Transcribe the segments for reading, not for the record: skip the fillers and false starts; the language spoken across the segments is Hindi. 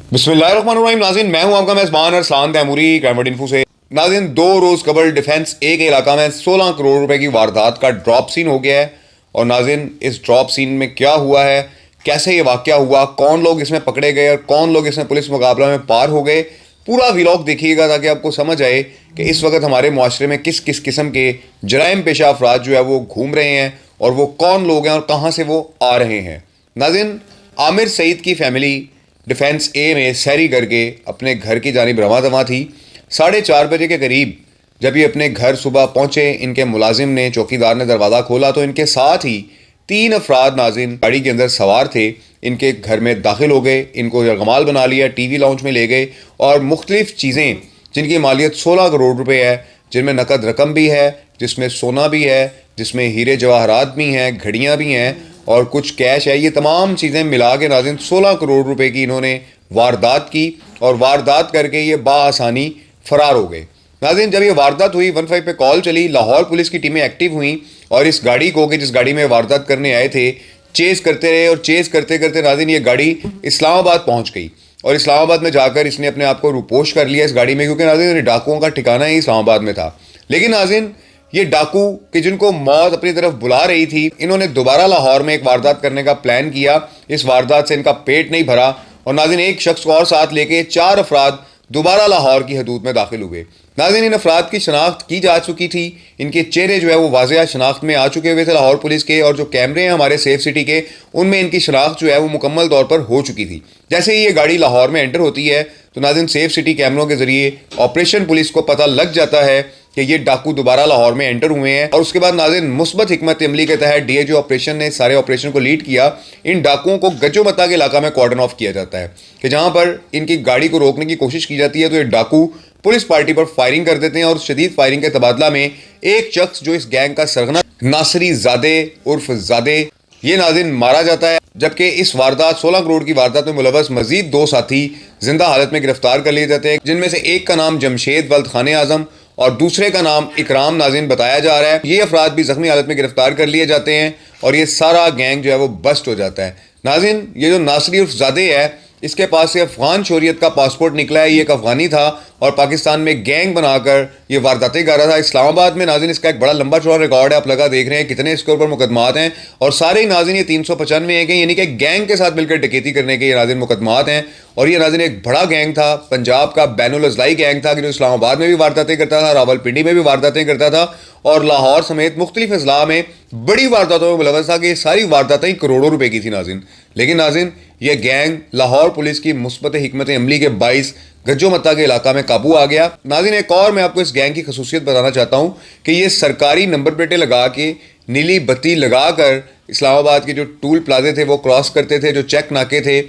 बिस्मिल्लाहिर्रहमानिर्रहीम। नाज़रीन, मैं हूं आपका मेज़बान अरसलान तैमूरी क्राइम इन्फो से। नाज़रीन, 2 रोज़ कबल डिफेंस ए के इलाका में 16 करोड़ रुपए की वारदात का ड्रॉप सीन हो गया है। और नाज़रीन, इस ड्रॉप सीन में क्या हुआ है, कैसे ये वाक़या हुआ, कौन लोग इसमें पकड़े गए और कौन लोग इसमें पुलिस मुकाबला में पार हो गए, पूरा व्लॉग देखिएगा ताकि आपको समझ आए कि इस वक्त हमारे माशरे में किस किस किस्म के जराइम पेशा अफराद जो है वो घूम रहे हैं और वो कौन लोग हैं और कहाँ से वो आ रहे हैं। नाज़रीन, आमिर सईद की फैमिली डिफेंस ए में सैरी करके अपने घर की जानिब रवां दवा थी। 4:30 बजे के करीब जब ये अपने घर सुबह पहुंचे, इनके मुलाजिम ने, चौकीदार ने दरवाज़ा खोला तो इनके साथ ही 3 अफराद नाज़रीन गाड़ी के अंदर सवार थे, इनके घर में दाखिल हो गए, इनको यरगमाल बना लिया, टीवी लाउंज में ले गए और मुख्तलिफ चीज़ें जिनकी मालियत 16 करोड़ रुपए है, जिनमें नकद रकम भी है, जिसमें सोना भी है, जिसमें हीरे जवाहरात भी हैं, घड़ियाँ भी हैं और कुछ कैश है, ये तमाम चीज़ें मिला के नाज़रीन 16 करोड़ रुपए की इन्होंने वारदात की और वारदात करके ये बाआसानी फ़रार हो गए। नाज़रीन, जब ये वारदात हुई 15 पे कॉल चली, लाहौर पुलिस की टीमें एक्टिव हुई और इस गाड़ी को, कि जिस गाड़ी में वारदात करने आए थे, चेज़ करते रहे और चेज़ करते करते नाज़रीन ये गाड़ी इस्लामाबाद पहुँच गई और इस्लामाबाद में जाकर इसने अपने आप को रूपोश कर लिया इस गाड़ी में, क्योंकि नाज़रीन डाकुओं का ठिकाना ही इस्लामाबाद में था। लेकिन नाज़रीन, ये डाकू कि जिनको मौत अपनी तरफ बुला रही थी, इन्होंने दोबारा लाहौर में एक वारदात करने का प्लान किया। इस वारदात से इनका पेट नहीं भरा और नाज़रीन एक शख्स को और साथ लेके 4 अफराद दोबारा लाहौर की हदूद में दाखिल हुए। नाज़रीन, इन अफराद की शनाख्त की जा चुकी थी, इनके चेहरे जो है वो वाज़ेह शनाख्त में आ चुके हुए थे लाहौर पुलिस के, और जो कैमरे हैं हमारे सेफ सिटी के, उनमें इनकी शनाख्त जो है वो मुकम्मल तौर पर हो चुकी थी। जैसे ही ये गाड़ी लाहौर में एंटर होती है तो नाज़रीन सेफ सिटी कैमरों के ज़रिए ऑपरेशन पुलिस को पता लग जाता है कि ये डाकू दोबारा लाहौर में एंटर हुए हैं। और उसके बाद नाज़रीन मुस्बत हिकमत अमली के तहत डीएजी ऑपरेशन ने सारे ऑपरेशन को लीड किया। इन डाकुओं को गजोमता के इलाका में कॉर्डन ऑफ किया जाता है कि जहाँ पर इनकी गाड़ी को रोकने की कोशिश की जाती है तो ये डाकू पुलिस पार्टी पर फायरिंग कर देते हैं और शदीद फायरिंग के तबादला में एक शख्स जो इस गैंग का सरगना नासरी ज़ादे उर्फ ज़ादे, ये नाज़रीन मारा जाता है। जबकि इस वारदात 16 करोड़ की वारदात में मुलव्वस मजीद 2 साथी जिंदा हालत में गिरफ्तार कर लिए जाते हैं, जिनमें से एक का नाम जमशेद वल्द खाने आजम और दूसरे का नाम इकराम नाज़रीन बताया जा रहा है। ये अफराद भी जख्मी हालत में गिरफ्तार कर लिए जाते हैं और ये सारा गैंग जो है वो बस्ट हो जाता है। नाज़रीन, ये जो नासरी उर्फ ज़ादे है, इसके पास से अफगान शोरियत का पासपोर्ट निकला है, ये एक अफगानी था और पाकिस्तान में गैंग बनाकर ये वारदातें कर रहा था। इस्लामाबाद में नाज़रीन इसका एक बड़ा लंबा चौड़ा रिकॉर्ड है, आप लगा देख रहे हैं कितने इसके ऊपर मुकदमात हैं और सारे ही नाज़रीन ये 395 हैं, यानी कि गैंग के साथ मिलकर डकैती करने के ये नाज़रीन मुकदमात हैं। और ये नाज़रीन एक बड़ा गैंग था, पंजाब का बैनुल अज़लाई गैंग था कि जो इस्लामाबाद में भी वारदातें करता था, रावलपिंडी में भी वारदातें करता था और लाहौर समेत मुख्तलिफ अजला में बड़ी वारदातों में मुलव्वस था कि ये सारी वारदातें करोड़ों रुपए की थी नाज़रीन। लेकिन नाज़रीन ये गैंग लाहौर पुलिस की मुस्बत हिकमत अमली के बाइस गज्जोमत्ता के इलाका में काबू आ गया। नाज़रीन, एक और मैं आपको इस गैंग की खसूसियत बताना चाहता हूँ कि ये सरकारी नंबर प्लेटें लगा के, नीली बत्ती लगा कर इस्लामाबाद के जो टूल प्लाजे थे वो क्रॉस करते थे। जो चेक नाके थे,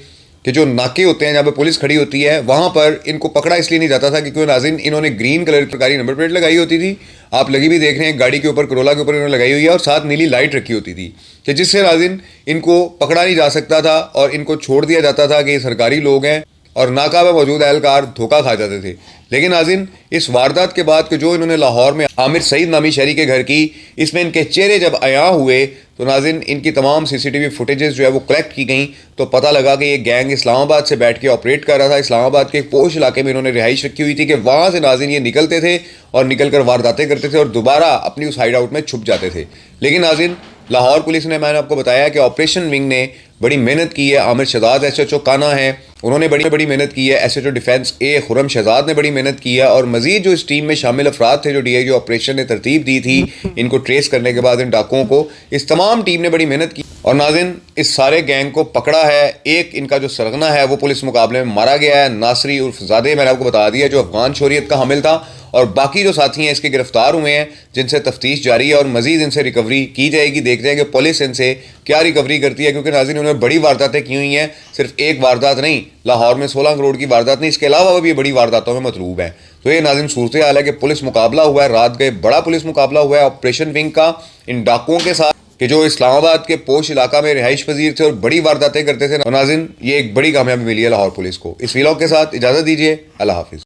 कि जो नाके होते हैं जहाँ पे पुलिस खड़ी होती है, वहाँ पर इनको पकड़ा इसलिए नहीं जाता था क्योंकि नाज़रीन इन्होंने ग्रीन कलर की सरकारी नंबर प्लेट लगाई होती थी। आप लगी भी देख रहे हैं गाड़ी के ऊपर, करोला के ऊपर इन्होंने लगाई हुई है और साथ नीली लाइट रखी होती थी कि जिससे नाज़रीन इनको पकड़ा नहीं जा सकता था और इनको छोड़ दिया जाता था कि ये सरकारी लोग हैं और नाका में मौजूद एहलकार धोखा खा जाते थे। लेकिन नाज़रीन इस वारदात के बाद कि जो इन्होंने लाहौर में आमिर सईद नामी शहरी के घर की, इसमें इनके चेहरे जब आया हुए तो नाज़रीन इनकी तमाम सीसीटीवी फुटेजेस जो है वो कलेक्ट की गई तो पता लगा कि ये गैंग इस्लामाबाद से बैठ के ऑपरेट कर रहा था। इस्लामाबाद के एक पोश इलाके में इन्होंने रिहाइश रखी हुई थी कि वहाँ से नाज़रीन ये निकलते थे और निकल कर वारदातें करते थे और दोबारा अपनी उस हाइड आउट में छुप जाते थे। लेकिन नाज़रीन लाहौर पुलिस ने, मैंने आपको बताया कि ऑपरेशन विंग ने बड़ी मेहनत की है। आमिर शहजाद SHO काना है, उन्होंने बड़ी मेहनत की है। SHO डिफेंस ए खुरम शहजाद ने बड़ी मेहनत की है और मजीद जो इस टीम में शामिल अफराद थे, जो DIG ऑपरेशन ने तरतीब दी थी इनको ट्रेस करने के बाद इन डाकुओं को, इस तमाम टीम ने बड़ी मेहनत की और नाज़रीन इस सारे गैंग को पकड़ा है। एक इनका जो सरगना है वो पुलिस मुकाबले में मारा गया है, नासरी उर्फ ज़ादे, मैंने आपको बता दिया, जो अफगान शोरियत का हामिल था। और बाकी जो साथी हैं इसके गिरफ्तार हुए हैं, जिनसे तफ्तीश जारी है और मजीद इनसे रिकवरी की जाएगी। देखते हैं कि पुलिस इनसे क्या रिकवरी करती है, क्योंकि नाज़रीन उन्होंने बड़ी वारदातें की हुई हैं, सिर्फ एक वारदात नहीं, लाहौर में 16 करोड़ की वारदात नहीं, इसके अलावा भी बड़ी वारदातों में मतलूब है। तो ये नाज़रीन सूरत हाल है कि पुलिस मुकाबला हुआ है, रात गए बड़ा पुलिस मुकाबला हुआ है ऑपरेशन विंग का इन डाकुओं के साथ कि जो इस्लामाबाद के पोश इलाका में रिहाइश पजीर थे और बड़ी वारदातें करते थे। नाज़रीन ये एक बड़ी कामयाबी मिली है लाहौर पुलिस को। इस व्लॉग के साथ इजाज़त दीजिए, अल्लाह हाफिज़।